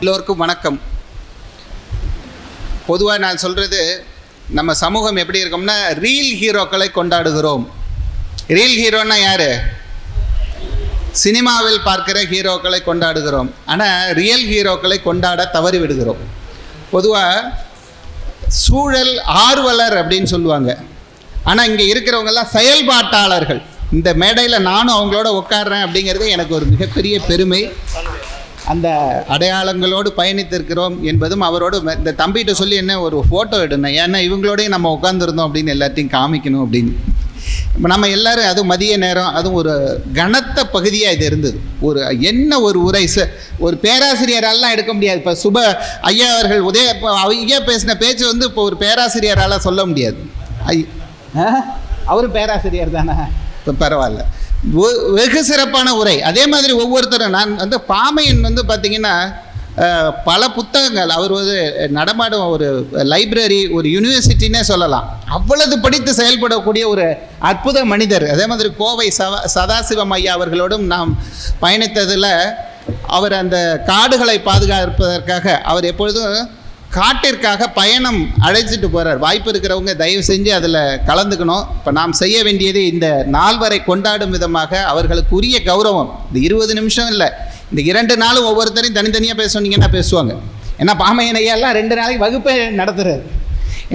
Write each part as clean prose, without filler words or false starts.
எல்லோருக்கும் வணக்கம். பொதுவாக நான் சொல்கிறது, நம்ம சமூகம் எப்படி இருக்கோம்னா ரீல் ஹீரோக்களை கொண்டாடுகிறோம். ரீல் ஹீரோன்னா யார்? சினிமாவில் பார்க்கிற ஹீரோக்களை கொண்டாடுகிறோம். ஆனால் ரியல் ஹீரோக்களை கொண்டாட தவறி விடுகிறோம். பொதுவாக சூழல் ஆர்வலர் அப்படின்னு சொல்லுவாங்க. ஆனால் இங்கே இருக்கிறவங்கெல்லாம் செயல்பாட்டாளர்கள். இந்த மேடையில் நானும் அவங்களோட உட்காடுறேன் அப்படிங்கிறது எனக்கு ஒரு மிகப்பெரிய பெருமை. அந்த அடையாளங்களோடு பயணித்திருக்கிறோம் என்பதும் அவரோடு இந்த தம்பிகிட்ட சொல்லி என்ன ஒரு ஃபோட்டோ எடுனேன், ஏன்னா இவங்களோடையும் நம்ம உட்காந்துருந்தோம் அப்படின்னு எல்லாத்தையும் காமிக்கணும் அப்படின்னு. இப்போ நம்ம எல்லோரும் அதுவும் மதிய நேரம், அதுவும் ஒரு கனத்த பகுதியாக இது இருந்தது. ஒரு உரை ஒரு பேராசிரியராலாம் எடுக்க முடியாது. இப்போ சுப ஐயா அவர்கள் ஐயா பேசின பேச்சு இப்போ ஒரு பேராசிரியரால் சொல்ல முடியாது. அவரும் பேராசிரியர் தானே, இப்போ பரவாயில்ல, வெகு சிறப்பான உரை. அதே மாதிரி ஒவ்வொருத்தரும் நான் பாமையன் பார்த்திங்கன்னா பல புத்தகங்கள், அவர் நடமாடும் ஒரு லைப்ரரி, ஒரு யூனிவர்சிட்டின்னே சொல்லலாம். அவ்வளவு படித்து செயல்படக்கூடிய ஒரு அற்புத மனிதர். அதே மாதிரி கோவை சதாசிவம் ஐயா அவர்களோடும் நாம் பயணித்ததில் அவர் அந்த காடுகளை பாதுகாப்பதற்காக அவர் எப்பொழுதும் காட்டிற்காக பயணம் அழைச்சிட்டு போகிறார். வாய்ப்பு இருக்கிறவங்க தயவு செஞ்சு அதில் கலந்துக்கணும். இப்போ நாம் செய்ய வேண்டியது இந்த நால்வரை கொண்டாடும் விதமாக அவர்களுக்கு உரிய கௌரவம். இந்த 20 நிமிஷம் இல்லை, இந்த 2 நாளும் ஒவ்வொருத்தரையும் தனித்தனியாக பேச சொன்னீங்கன்னா பேசுவாங்க. ஏன்னா பாமையன் ஐயாலாம் 2 நாளைக்கு வகுப்பை நடத்துகிறார்.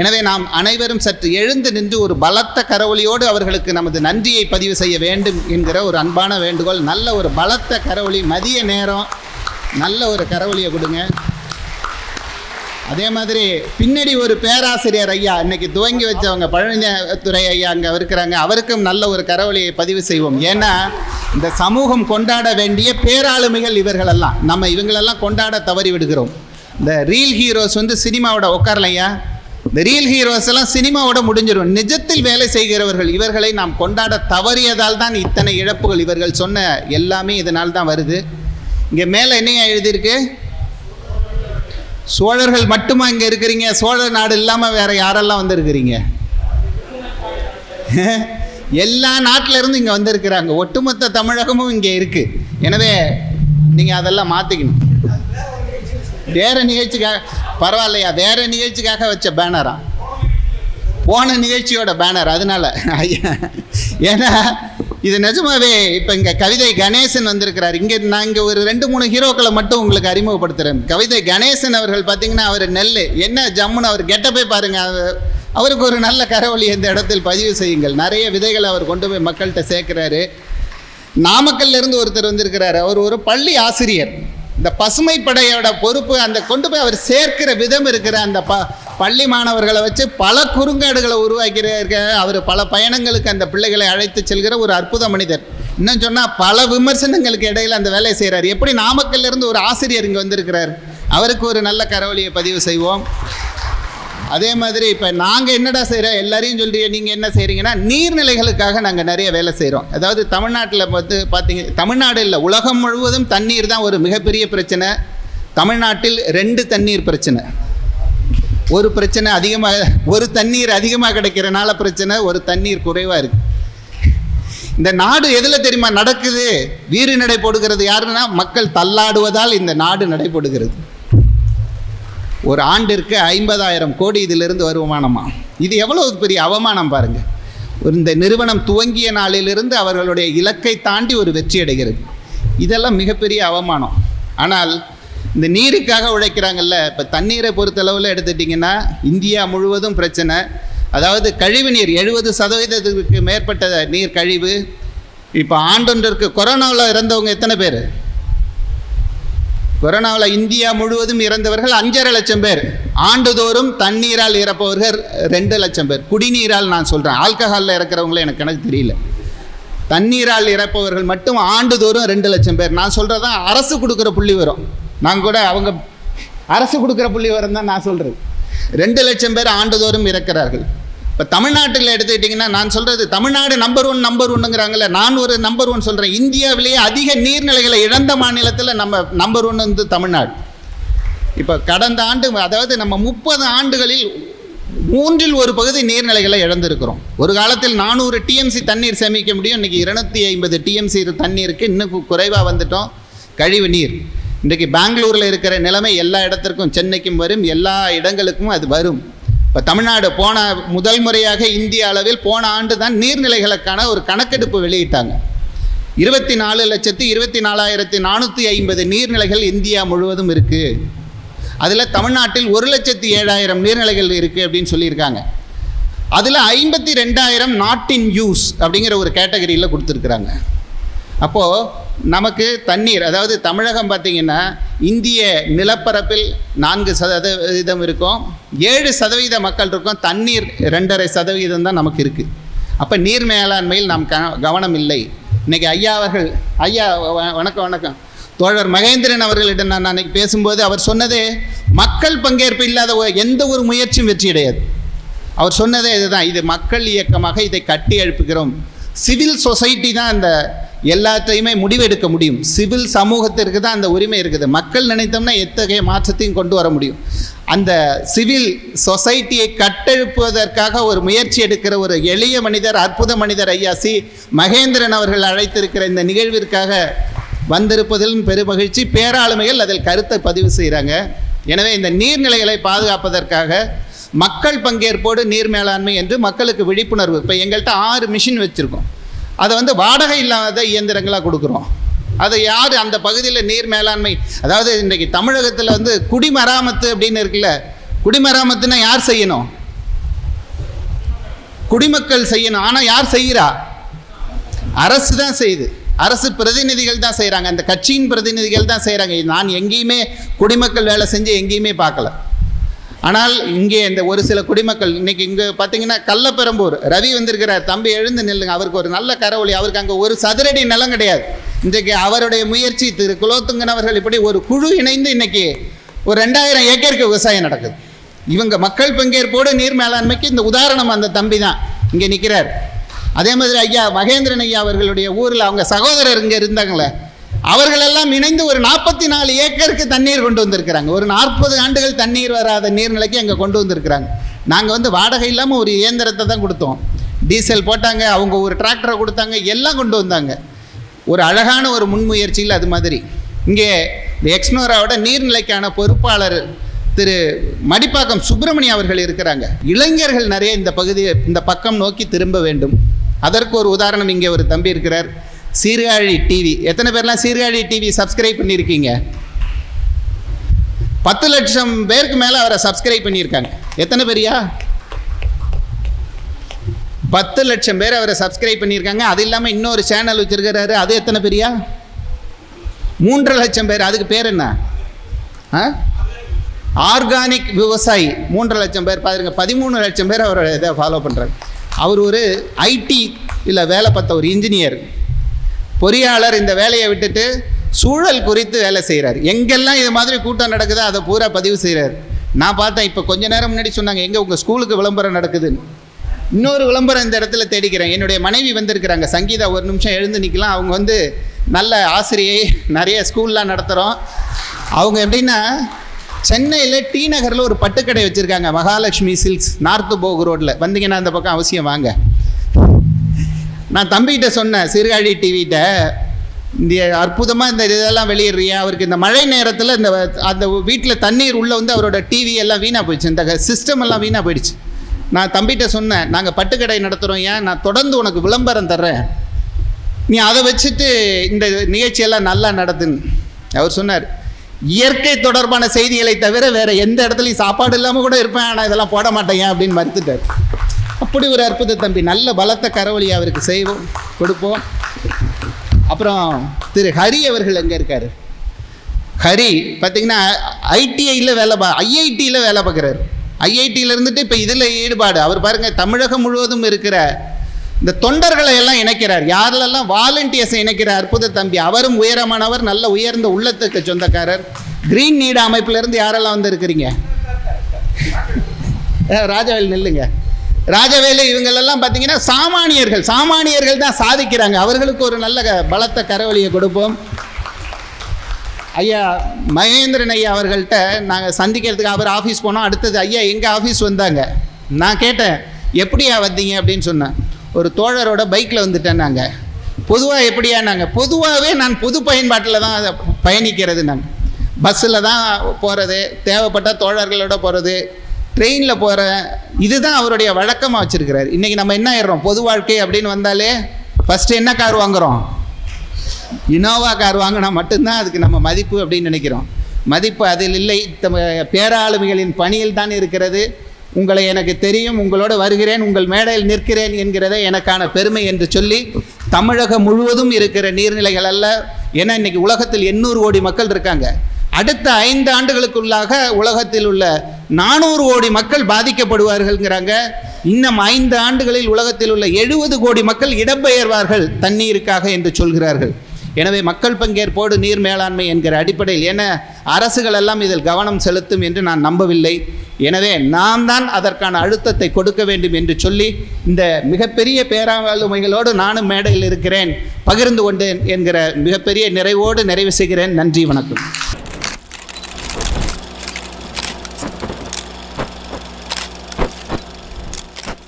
எனவே நாம் அனைவரும் சற்று எழுந்து நின்று ஒரு பலத்த கரவொலியோடு அவர்களுக்கு நமது நன்றியை பதிவு செய்ய வேண்டும் என்கிற ஒரு அன்பான வேண்டுகோள். நல்ல ஒரு பலத்த கரவொலி, மதிய நேரம் நல்ல ஒரு கரவொலியை கொடுங்க. அதே மாதிரி பின்னாடி ஒரு பேராசிரியர் ஐயா இன்னைக்கு துவங்கி வச்சவங்க பழனித்துறை ஐயா அங்கே இருக்கிறாங்க, அவருக்கும் நல்ல ஒரு கரவொலியை பதிவு செய்வோம். ஏன்னா இந்த சமூகம் கொண்டாட வேண்டிய பேராளுமைகள் இவர்களெல்லாம். நம்ம இவங்களெல்லாம் கொண்டாட தவறி விடுகிறோம். இந்த ரீல் ஹீரோஸ் சினிமாவோட உட்காரலையா, இந்த ரீல் ஹீரோஸ் எல்லாம் சினிமாவோட முடிஞ்சிடும். நிஜத்தில் வேலை செய்கிறவர்கள் இவர்களை நாம் கொண்டாட தவறியதால் தான் இத்தனை இழப்புகள். இவர்கள் சொன்ன எல்லாமே இதனால் தான் வருது. இங்கே மேலே என்னையா எழுதியிருக்கு? சோழர்கள் மட்டுமா இங்கே இருக்கிறீங்க? சோழ நாடு இல்லாமல் வேற யாரெல்லாம் வந்திருக்கிறீங்க? எல்லா நாட்டில இருந்து இங்கே வந்திருக்கிறாங்க. ஒட்டுமொத்த தமிழகமும் இங்கே இருக்கு. எனவே நீங்கள் அதெல்லாம் மாற்றிக்கணும். வேற நிகழ்ச்சிக்காக பரவாயில்லையா, வேற நிகழ்ச்சிக்காக வச்ச பேனரா, போன நிகழ்ச்சியோட பேனர், அதனால ஏன்னா இது நிஜமாவே. இப்போ இங்கே கவிதை கணேசன் வந்திருக்கிறார். நான் இங்கே ஒரு 2-3 ஹீரோக்களை மட்டும் உங்களுக்கு அறிமுகப்படுத்துகிறேன். கவிதை கணேசன் அவர்கள் பார்த்தீங்கன்னா அவர் நெல் என்ன ஜம்முன்னு அவர் கெட்டப்பே பாருங்கள். அவருக்கு ஒரு நல்ல கரவொலி இந்த இடத்தில் பதிவு செய்யுங்கள். நிறைய விதைகளை அவர் கொண்டு போய் மக்கள்கிட்ட சேர்க்குறாரு. நாமக்கல்ல இருந்து ஒருத்தர் வந்திருக்கிறார். அவர் ஒரு பள்ளி ஆசிரியர். இந்த பசுமை படையோட பொறுப்பு அந்த கொண்டு போய் அவர் சேர்க்கிற விதம் இருக்கிற அந்த பள்ளி மாணவர்களை வச்சு பல குறுங்காடுகளை உருவாக்கிற அவர் பல பயணங்களுக்கு அந்த பிள்ளைகளை அழைத்து செல்கிற ஒரு அற்புத மனிதர். இன்னும் சொன்னால் பல விமர்சனங்களுக்கு இடையில் அந்த வேலையை செய்கிறார். எப்படி நாமக்கல்ல இருந்து ஒரு ஆசிரியர் இங்கே வந்திருக்கிறார், அவருக்கு ஒரு நல்ல கரவொலியை பதிவு செய்வோம். அதே மாதிரி இப்போ நாங்கள் என்னடா செய்கிறோம், எல்லாரையும் சொல்கிறீங்க, நீங்கள் என்ன செய்கிறீங்கன்னா நீர்நிலைகளுக்காக நாங்கள் நிறைய வேலை செய்கிறோம். அதாவது தமிழ்நாட்டில் பார்த்தீங்க, தமிழ்நாடு இல்லை உலகம் முழுவதும் தண்ணீர் தான் ஒரு மிகப்பெரிய பிரச்சனை. தமிழ்நாட்டில் 2 தண்ணீர் பிரச்சனை. ஒரு பிரச்சனை ஒரு தண்ணீர் அதிகமாக கிடைக்கிறனால பிரச்சனை, ஒரு தண்ணீர் குறைவாக இருக்குது. இந்த நாடு எதில் தெரியுமா நடக்குது? வீறு நடை போடுகிறது யாருன்னா மக்கள் தள்ளாடுவதால் இந்த நாடு நடைபோடுகிறது. ஒரு ஆண்டிற்கு 50,000 கோடி இதிலிருந்து வருமானமா? இது எவ்வளவு பெரிய அவமானம் பாருங்கள். இந்த நிறுவனம் துவங்கிய நாளிலிருந்து அவர்களுடைய இலக்கை தாண்டி ஒரு வெற்றி அடைகிறது. இதெல்லாம் மிகப்பெரிய அவமானம். ஆனால் இந்த நீருக்காக உழைக்கிறாங்கல்ல, இப்போ தண்ணீரை பொறுத்தளவில் எடுத்துட்டிங்கன்னா இந்தியா முழுவதும் பிரச்சனை. அதாவது கழிவு நீர் 70% மேற்பட்ட நீர் கழிவு. இப்போ ஆண்டொன்றிற்கு கொரோனாவில் இறந்தவங்க எத்தனை பேர்? கொரோனாவில் இந்தியா முழுவதும் இறந்தவர்கள் 5.5 லட்சம் பேர். ஆண்டுதோறும் தண்ணீரால் இறப்பவர்கள் 2 லட்சம் பேர். குடிநீரால் நான் சொல்கிறேன், ஆல்கஹாலில் இறக்கிறவங்களே எனக்கு கணக்கு தெரியல. தண்ணீரால் இறப்பவர்கள் மட்டும் ஆண்டுதோறும் 2 லட்சம் பேர். நான் சொல்கிறதான் அரசு கொடுக்குற புள்ளி வரும். நான் கூட அவங்க அரசு கொடுக்குற புள்ளி வரும் தான் நான் சொல்கிறது. 2 லட்சம் பேர் ஆண்டுதோறும் இறக்கிறார்கள். இப்போ தமிழ்நாட்டில் எடுத்துக்கிட்டிங்கன்னா நான் சொல்கிறது தமிழ்நாடு நம்பர் ஒன்றுங்கிறாங்கல்ல, நான் ஒரு நம்பர் 1 சொல்கிறேன். இந்தியாவிலேயே அதிக நீர்நிலைகளை இழந்த மாநிலத்தில் நம்ம நம்பர் 1 வந்து தமிழ்நாடு. இப்போ கடந்த ஆண்டு, அதாவது நம்ம 30 ஆண்டுகளில் 1/3 ஒரு பகுதி நீர்நிலைகளை இழந்திருக்கிறோம். ஒரு காலத்தில் 400 டிஎம்சி தண்ணீர் சேமிக்க முடியும், இன்றைக்கி 250 டிஎம்சி தண்ணீருக்கு இன்னும் குறைவாக வந்துட்டோம். கழிவு நீர் இன்றைக்கி பெங்களூரில் இருக்கிற நிலைமை எல்லா இடத்திற்கும், சென்னைக்கும் வரும், எல்லா இடங்களுக்கும் அது வரும். இப்போ தமிழ்நாடு முதல் முறையாக இந்திய அளவில் போன ஆண்டு தான் நீர்நிலைகளுக்கான ஒரு கணக்கெடுப்பு வெளியிட்டாங்க. 24,24,450 நீர்நிலைகள் இந்தியா முழுவதும் இருக்குது. அதில் தமிழ்நாட்டில் 1,07,000 நீர்நிலைகள் இருக்குது அப்படின்னு சொல்லியிருக்காங்க. அதில் 52,000 நாட் இன் யூஸ் அப்படிங்கிற ஒரு கேட்டகரியில் கொடுத்துருக்குறாங்க. அப்போது நமக்கு தண்ணீர், அதாவது தமிழகம் பார்த்திங்கன்னா இந்திய நிலப்பரப்பில் 4% இருக்கும், 7% மக்கள் இருக்கும், தண்ணீர் 2.5% தான் நமக்கு இருக்குது. அப்போ நீர் மேலாண்மையில் நாம் கவனம் இல்லை. இன்றைக்கி ஐயா வணக்கம் தோழர் மகேந்திரன் அவர்களிடம் நான் அன்றைக்கி பேசும்போது அவர் சொன்னதே, மக்கள் பங்கேற்பு இல்லாத எந்த ஒரு முயற்சியும் வெற்றி கிடையாது. அவர் சொன்னதே இதுதான், இது மக்கள் இயக்கமாக இதை கட்டி எழுப்புகிறோம். சிவில் சொசைட்டி தான் அந்த எல்லாத்தையுமே முடிவெடுக்க முடியும். சிவில் சமூகத்திற்கு தான் அந்த உரிமை இருக்குது. மக்கள் நினைத்தோம்னா எத்தகைய மாற்றத்தையும் கொண்டு வர முடியும். அந்த சிவில் சொசைட்டியை கட்டெழுப்புவதற்காக ஒரு முயற்சி எடுக்கிற ஒரு எளிய மனிதர், அற்புத மனிதர் ஐயா மகேந்திரன் அவர்கள் அழைத்திருக்கிற இந்த நிகழ்விற்காக வந்திருப்பதிலும் பெருமகிழ்ச்சி. பேராளுமைகள் அதில் கருத்தை பதிவு செய்கிறாங்க. எனவே இந்த நீர்நிலைகளை பாதுகாப்பதற்காக மக்கள் பங்கேற்போடு நீர் மேலாண்மை என்று மக்களுக்கு விழிப்புணர்வு. இப்போ எங்கள்கிட்ட 6 மிஷின் வச்சுருக்கோம். அதை வாடகை இல்லாத இயந்திரங்களாக கொடுக்குறோம். அதை யார் அந்த பகுதியில் நீர் மேலாண்மை, அதாவது இன்றைக்கி தமிழகத்தில் குடிமராமத்து அப்படின்னு இருக்குல்ல, குடிமராமத்துனா யார் செய்யணும்? குடிமக்கள் செய்யணும். ஆனால் யார் செய்கிறா? அரசு தான் செய்யுது. அரசு பிரதிநிதிகள் தான் செய்கிறாங்க, அந்த கட்சியின் பிரதிநிதிகள் தான் செய்கிறாங்க. நான் எங்கேயுமே குடிமக்கள் வேலை செஞ்சு எங்கேயுமே பார்க்கல. ஆனால் இங்கே இந்த ஒரு சில குடிமக்கள் இன்றைக்கி இங்கே பார்த்தீங்கன்னா கள்ளப்பெரம்பூர் ரவி வந்திருக்கிறார். தம்பி எழுந்து நில்லுங்க, அவருக்கு ஒரு நல்ல கரவொலி. அவருக்கு அங்கே ஒரு சதுரடி நிலம் கிடையாது. இன்றைக்கு அவருடைய முயற்சி, திரு குலோத்துங்கன் அவர்கள் இப்படி ஒரு குழு இணைந்து இன்றைக்கி ஒரு 2000 ஏக்கருக்கு விவசாயம் நடக்குது. இவங்க மக்கள் பங்கேற்போடு நீர் மேலாண்மைக்கு இந்த உதாரணம் அந்த தம்பி தான் இங்கே நிற்கிறார். அதே மாதிரி ஐயா மகேந்திரன் ஐயா அவர்களுடைய ஊரில் அவங்க சகோதரர் இங்கே இருந்தாங்களே, அவர்களெல்லாம் இணைந்து ஒரு 44 ஏக்கருக்கு தண்ணீர் கொண்டு வந்திருக்கிறாங்க. ஒரு 40 ஆண்டுகள் தண்ணீர் வராத நீர்நிலைக்கு அங்கே கொண்டு வந்திருக்கிறாங்க. நாங்கள் வாடகை இல்லாமல் ஒரு இயந்திரத்தை தான் கொடுத்தோம். டீசல் போட்டாங்க, அவங்க ஒரு டிராக்டரை கொடுத்தாங்க, எல்லாம் கொண்டு வந்தாங்க. ஒரு அழகான ஒரு முன்முயற்சியில் அது மாதிரி இங்கே எக்ஸ்னோராவோட நீர்நிலைக்கான பொறுப்பாளர் திரு மடிப்பாக்கம் சுப்பிரமணியம் அவர்கள் இருக்கிறாங்க. இளைஞர்கள் நிறைய இந்த பக்கம் நோக்கி திரும்ப வேண்டும். அதற்கு ஒரு உதாரணம், இங்கே ஒரு தம்பி இருக்கிறார், சீர்காழி டிவி. எத்தனை பேர்லாம் சீர்காழி டிவி சப்ஸ்கிரைப் பண்ணியிருக்கீங்க? 10 லட்சம் பேருக்கு மேலே அவரை சப்ஸ்கிரைப் பண்ணியிருக்காங்க. எத்தனை பேரியா? 10 லட்சம் பேர் அவரை சப்ஸ்கிரைப் பண்ணியிருக்காங்க. அது இல்லாமல் இன்னொரு சேனல் வச்சுருக்கிறாரு, அது எத்தனை பேரியா? 3.5 லட்சம் பேர். அதுக்கு பேர் என்ன? ஆர்கானிக் விவசாயி. 3.5 லட்சம் பேர். பாருங்க, 13 லட்சம் பேர் அவரோட இதை ஃபாலோ பண்ணுறாங்க. அவர் ஒரு ஐடி இல்லை வேலை பார்த்த ஒரு இன்ஜினியர், பொறியாளர். இந்த வேலையை விட்டுட்டு சூழல் குறித்து வேலை செய்கிறார். எங்கெல்லாம் இது மாதிரி கூட்டம் நடக்குதோ அதை பூரா பதிவு செய்கிறார். நான் பார்த்தேன், இப்போ கொஞ்ச நேரம் முன்னாடி சொன்னாங்க எங்கே உங்கள் ஸ்கூலுக்கு விளம்பரம் நடக்குதுன்னு. இன்னொரு விளம்பரம் இந்த இடத்துல தேடிக்கிறேன். என்னுடைய மனைவி வந்திருக்கிறாங்க, சங்கீதா. ஒரு நிமிஷம் எழுந்து நிற்கலாம். அவங்க நல்ல ஆசிரியை, நிறைய ஸ்கூல்லாம் நடத்துகிறோம். அவங்க எப்படின்னா சென்னையில் டி நகரில் ஒரு பட்டுக்கடை வச்சுருக்காங்க, மகாலட்சுமி சில்க்ஸ், நார்த்து போக் ரோட்டில். வந்தீங்கன்னா அந்த பக்கம் அவசியம் வாங்க. நான் தம்பிகிட்ட சொன்னேன், சீர்காழி டிவிகிட்ட, இந்த அற்புதமாக இந்த இதெல்லாம் வெளியிடுறியா? அவருக்கு இந்த மழை நேரத்தில் அந்த வீட்டில் தண்ணீர் உள்ளே அவரோட டிவி எல்லாம் வீணாக போயிடுச்சு, இந்த சிஸ்டம் எல்லாம் வீணாக போயிடுச்சு. நான் தம்பிகிட்ட சொன்னேன், நாங்கள் பட்டுக்கடை நடத்துகிறோம், ஏன் நான் தொடர்ந்து உனக்கு விளம்பரம் தர்றேன், நீ அதை வச்சுட்டு இந்த நிகழ்ச்சியெல்லாம் நல்லா நடத்துன்னு. அவர் சொன்னார், இயற்கை தொடர்பான செய்திகளை தவிர வேறு எந்த இடத்துலையும் சாப்பாடு இல்லாமல் கூட இருப்பேன், ஆனால் இதெல்லாம் போட மாட்டேன் அப்படின்னு மறுத்துட்டார். அப்படி ஒரு அற்புத தம்பி. நல்ல பலத்த கரவொலி அவருக்கு செய்வோம், கொடுப்போம். அப்புறம் திரு ஹரி அவர்கள் எங்கே இருக்கார்? ஹரி பார்த்திங்கன்னா ஐடிஐயில் ஐஐடியில் வேலை பார்க்குறாரு. ஐஐடியில் இருந்துட்டு இப்போ இதில் ஈடுபாடு. அவர் பாருங்கள், தமிழகம் முழுவதும் இருக்கிற இந்த தொண்டர்களை எல்லாம் இணைக்கிறார். யாரெல்லாம் வாலண்டியர்ஸை இணைக்கிற அற்புத தம்பி. அவரும் உயரமானவர், நல்ல உயர்ந்த உள்ளத்துக்கு சொந்தக்காரர். கிரீன் நீட் அமைப்பிலிருந்து யாரெல்லாம் இருக்கிறீங்க? ராஜவேல் நில்லுங்க. ராஜவேலு இவங்களெல்லாம் பார்த்தீங்கன்னா சாமானியர்கள் தான் சாதிக்கிறாங்க. அவர்களுக்கு ஒரு நல்ல பலத்த கரவொலியை கொடுப்போம். ஐயா மகேந்திரன் ஐயா அவர்கள்ட்ட நாங்கள் சந்திக்கிறதுக்கு அவர் ஆஃபீஸ் போனோம். அடுத்தது ஐயா எங்கள் ஆஃபீஸ் வந்தாங்க. நான் கேட்டேன், எப்படியா வந்தீங்க அப்படின்னு சொன்னேன். ஒரு தோழரோட பைக்கில் வந்துட்டேன். நாங்கள் பொதுவாக எப்படியா, நாங்கள் பொதுவாகவே நான் பொது பயன்பாட்டில் தான் பயணிக்கிறது. நாங்கள் பஸ்ஸில் தான் போகிறது, தேவைப்பட்ட தோழர்களோட போகிறது, ட்ரெயினில் போகிறேன். இதுதான் அவருடைய வழக்கமாக வச்சுருக்கிறார். இன்றைக்கி நம்ம என்ன ஆயிடுறோம், பொது வாழ்க்கை அப்படின்னு வந்தாலே ஃபஸ்ட்டு என்ன கார் வாங்குகிறோம், இனோவா கார் வாங்கினா மட்டும்தான் அதுக்கு நம்ம மதிப்பு அப்படின்னு நினைக்கிறோம். மதிப்பு அதில் இல்லை. பேராளுமைகளின் பணியில் தான் இருக்கிறது. உங்களை எனக்கு தெரியும், உங்களோடு வருகிறேன், உங்கள் மேடையில் நிற்கிறேன் என்கிறதே எனக்கான பெருமை என்று சொல்லி தமிழகம் முழுவதும் இருக்கிற நீர்நிலைகள் அல்ல. ஏன்னா இன்றைக்கி உலகத்தில் 800 கோடி மக்கள் இருக்காங்க. அடுத்த 5 ஆண்டுகளுக்குள்ளாக உலகத்தில் உள்ள 400 கோடி மக்கள் பாதிக்கப்படுவார்கள்ங்கிறாங்க. இன்னும் 5 ஆண்டுகளில் உலகத்தில் உள்ள 70 கோடி மக்கள் இடம்பெயர்வார்கள் தண்ணீருக்காக என்று சொல்கிறார்கள். எனவே மக்கள் பங்கேற்போடு நீர் மேலாண்மை என்கிற அடிப்படையில், என அரசுகள் எல்லாம் இதில் கவனம் செலுத்தும் என்று நான் நம்பவில்லை. எனவே நாம் தான் அதற்கான அழுத்தத்தை கொடுக்க வேண்டும் என்று சொல்லி இந்த மிகப்பெரிய பேராளுமைகளோடு நானும் மேடையில் இருக்கிறேன், பகிர்ந்து கொண்டேன் என்கிற மிகப்பெரிய நிறைவோடு நிறைவு செய்கிறேன். நன்றி, வணக்கம்.